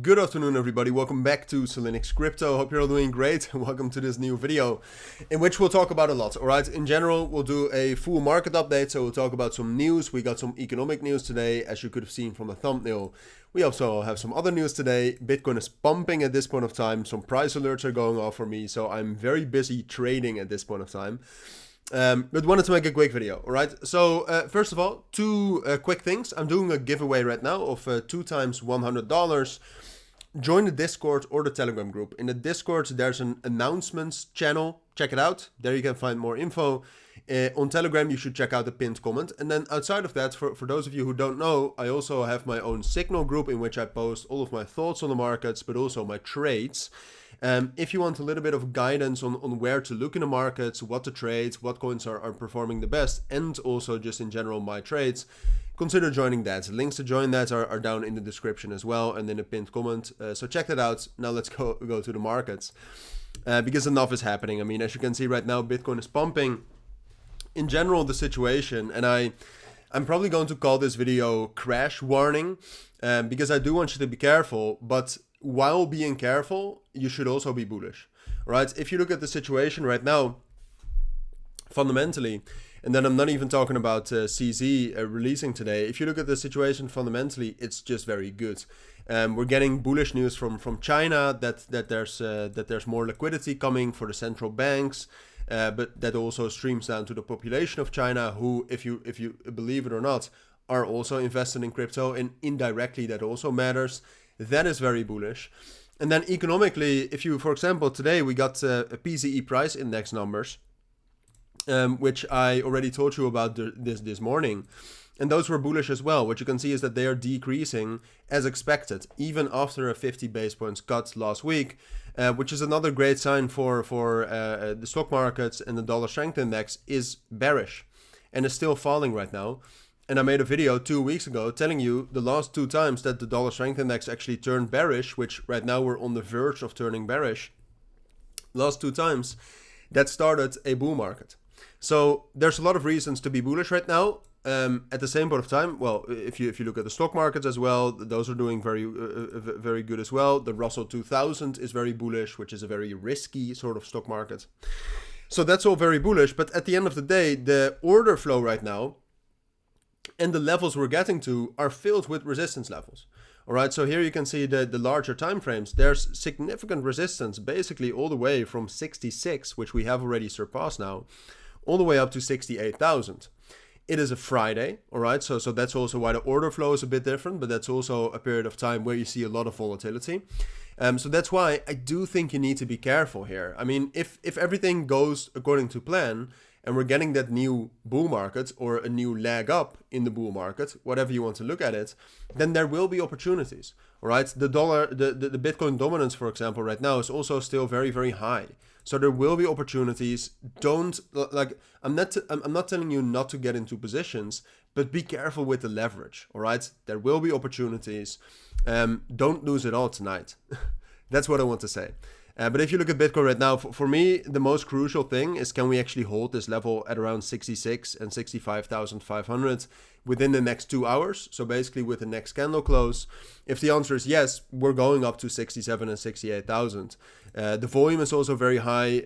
Good afternoon, everybody. Welcome back to Cilinix Crypto. Hope you're all doing great. Welcome to this new video in which we'll talk about a lot. All right. In general, we'll do a full market update. So we'll talk about some news. We got some economic news today, as you could have seen from the thumbnail. We also have some other news today. Bitcoin is pumping at this point of time. Some price alerts are going off for me. So I'm very busy trading at this point of time. But wanted to make a quick video. All right. So first of all, two quick things. I'm doing a giveaway right now of 2 times $100. Join the Discord or the Telegram group. In the Discord, there's an announcements channel. Check it out. There you can find more info. On Telegram, you should check out the pinned comment. And then outside of that, for those of you who don't know, I also have my own Signal group in which I post all of my thoughts on the markets, but also my trades. If you want a little bit of guidance on where to look in the markets, what to trade, what coins are performing the best, and also just in general my trades, consider joining that. Links to join that are down in the description as well and in the pinned comment. So check that out. Now let's go to the markets because enough is happening. I mean, as you can see right now, Bitcoin is pumping. In general, the situation, and I'm probably going to call this video crash warning because I do want you to be careful, but while being careful, you should also be bullish, right? If you look at the situation right now, fundamentally, and then I'm not even talking about CZ releasing today. If you look at the situation fundamentally, it's just very good. We're getting bullish news from China that there's more liquidity coming for the central banks, but that also streams down to the population of China, who, if you believe it or not, are also invested in crypto, and indirectly that also matters. That is very bullish. And then economically, if you, for example, today we got a PCE price index numbers, which I already told you about this morning. And those were bullish as well. What you can see is that they are decreasing as expected, even after a 50 base points cut last week, which is another great sign for the stock markets, and the dollar strength index is bearish and is still falling right now. And I made a video 2 weeks ago telling you the last 2 times that the dollar strength index actually turned bearish, which right now we're on the verge of turning bearish. Last 2 times that started a bull market. So there's a lot of reasons to be bullish right now. At the same point of time, well, if you look at the stock markets as well, those are doing very good as well. The Russell 2000 is very bullish, which is a very risky sort of stock market. So that's all very bullish. But at the end of the day, the order flow right now and the levels we're getting to are filled with resistance levels. All right, so here you can see the larger time frames. There's significant resistance basically all the way from 66, which we have already surpassed now, all the way up to 68,000. It is a Friday, all right, so that's also why the order flow is a bit different, but that's also a period of time where you see a lot of volatility. So that's why I do think you need to be careful here. I mean, if everything goes according to plan, and we're getting that new bull market or a new leg up in the bull market, whatever you want to look at it, then there will be opportunities. All right, the Bitcoin dominance, for example, right now is also still very high. So there will be opportunities. Don't I'm not telling you not to get into positions, but be careful with the leverage. All right, there will be opportunities. Don't lose it all tonight. That's what I want to say. But if you look at Bitcoin right now, for me, the most crucial thing is, can we actually hold this level at around 66 and 65,500 within the next 2 hours? So basically with the next candle close. If the answer is yes, we're going up to 67 and 68,000. The volume is also very high,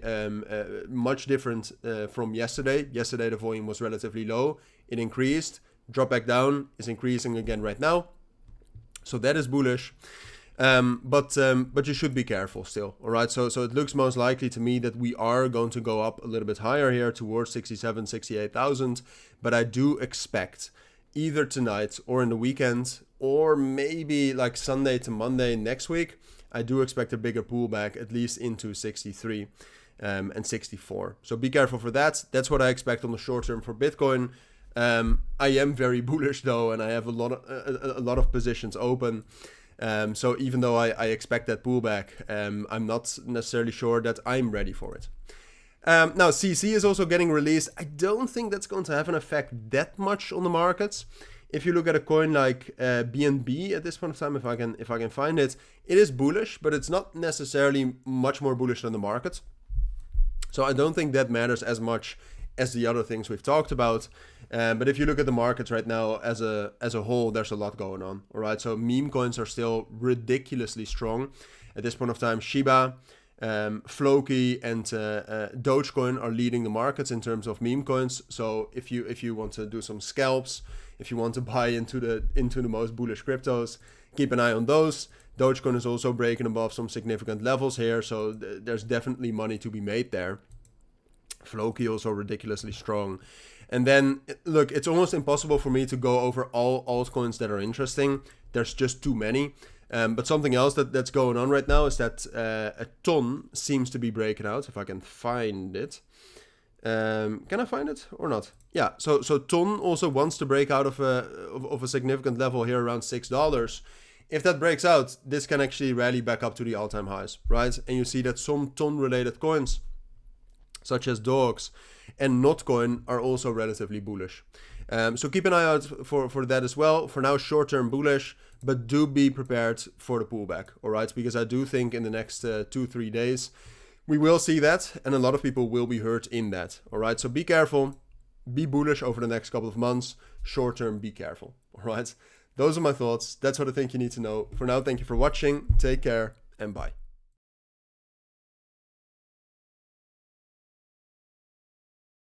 much different from yesterday. Yesterday, the volume was relatively low. It increased, dropped back down, is increasing again right now. So that is bullish. But you should be careful still, all right? So it looks most likely to me that we are going to go up a little bit higher here towards 67, 68,000. But I do expect either tonight or in the weekend, or maybe like Sunday to Monday next week, I do expect a bigger pullback, at least into 63 and 64. So be careful for that. That's what I expect on the short term for Bitcoin. I am very bullish though, and I have a lot of positions open. So even though I expect that pullback, I'm not necessarily sure that I'm ready for it. Now, CC is also getting released. I don't think that's going to have an effect that much on the markets. If you look at a coin like BNB at this point of time, if I can find it, it is bullish, but it's not necessarily much more bullish than the market. So I don't think that matters as much as the other things we've talked about. But if you look at the markets right now as a whole, there's a lot going on. All right, so meme coins are still ridiculously strong at this point of time. Shiba, Floki, and Dogecoin are leading the markets in terms of meme coins. So if you want to do some scalps, if you want to buy into the most bullish cryptos, keep an eye on those. Dogecoin is also breaking above some significant levels here, so there's definitely money to be made there. Floki also ridiculously strong. And then, look, it's almost impossible for me to go over all altcoins that are interesting. There's just too many. But something else that's going on right now is that a ton seems to be breaking out. If I can find it. Can I find it or not? Yeah, so ton also wants to break out of a significant level here around $6. If that breaks out, this can actually rally back up to the all-time highs, right? And you see that some ton-related coins, such as Dogs and Notcoin, are also relatively bullish. So keep an eye out for that as well. For now, short-term bullish, but do be prepared for the pullback, all right? Because I do think in the next 2-3 days, we will see that, and a lot of people will be hurt in that, all right? So be careful, be bullish over the next couple of months. Short-term, be careful, all right? Those are my thoughts. That's what I think you need to know. For now, thank you for watching. Take care, and bye.